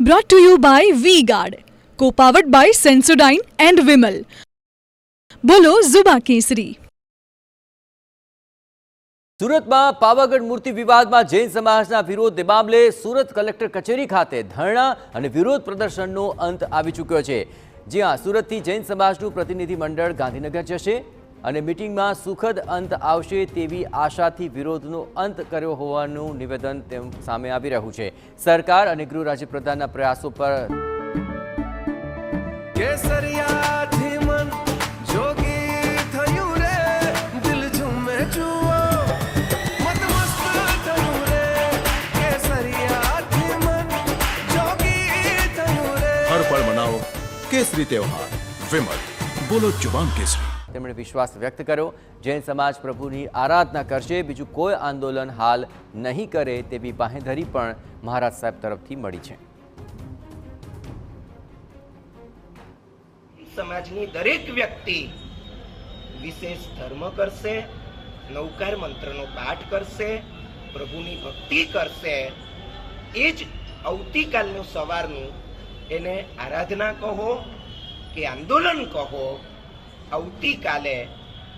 Brought to you by V-Guard, co-powered by Sensodyne and Vimal. બોલો ઝુબા કેસરી. સુરતમાં પાવાગઢ મૂર્તિ વિવાદમાં જૈન સમાજના વિરોધ મામલે સુરત કલેક્ટર કચેરી ખાતે ધરણા અને વિરોધ પ્રદર્શનનો અંત આવી ચૂક્યો છે. જ્યાં સુરતથી જૈન સમાજનું પ્રતિનિધિ મંડળ ગાંધીનગર જશે અને મીટિંગમાં સુખદ અંત આવશે તેવી આશાથી વિરોધનો અંત કર્યો હોવાનું નિવેદન તેમ સામે આવી રહ્યું છે. સરકાર અને ગૃહ રાજ્યપ્રધાનના પ્રયાસો પર हर पल मनाओ केसरी त्योहार विमल बोलो जुबान केसरी. તેમણે વિશ્વાસ વ્યક્ત કર્યો જૈન સમાજ પ્રભુની આરાધના કરશે, બીજું કોઈ આંદોલન હાલ નહીં કરે તેવી બાંહેધરી પણ મહારાજ સાહેબ તરફથી મળી છે. સમાજની દરેક વ્યક્તિ વિશેષ ધર્મ કરશે, નવકાર મંત્રનો પાઠ કરશે, પ્રભુની ભક્તિ કરશે. એ જ આવતીકાલનું સવારનું એને આરાધના કહો કે આંદોલન કહો, આવતીકાલે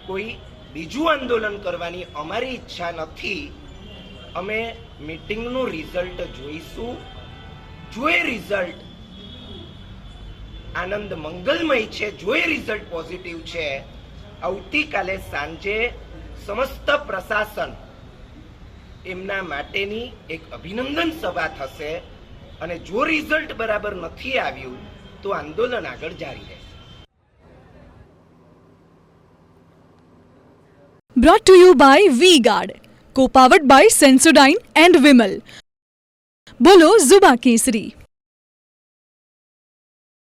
કોઈ બીજું આંદોલન કરવાની અમારી ઈચ્છા નથી. અમે મીટિંગનું રિઝલ્ટ જોઈશું. જો એ રિઝલ્ટ આનંદ મંગલમય છે, જો એ રિઝલ્ટ પોઝિટિવ છે, આવતીકાલે સાંજે સમસ્ત પ્રશાસન એમના માટેની એક અભિનંદન સભા થશે અને જો રિઝલ્ટ બરાબર નથી આવ્યું તો આંદોલન આગળ જારી રહેશે. Brought to you by V-Guard, co-powered by Sensodyne and Vimal. બોલો ઝુબા કેસરી.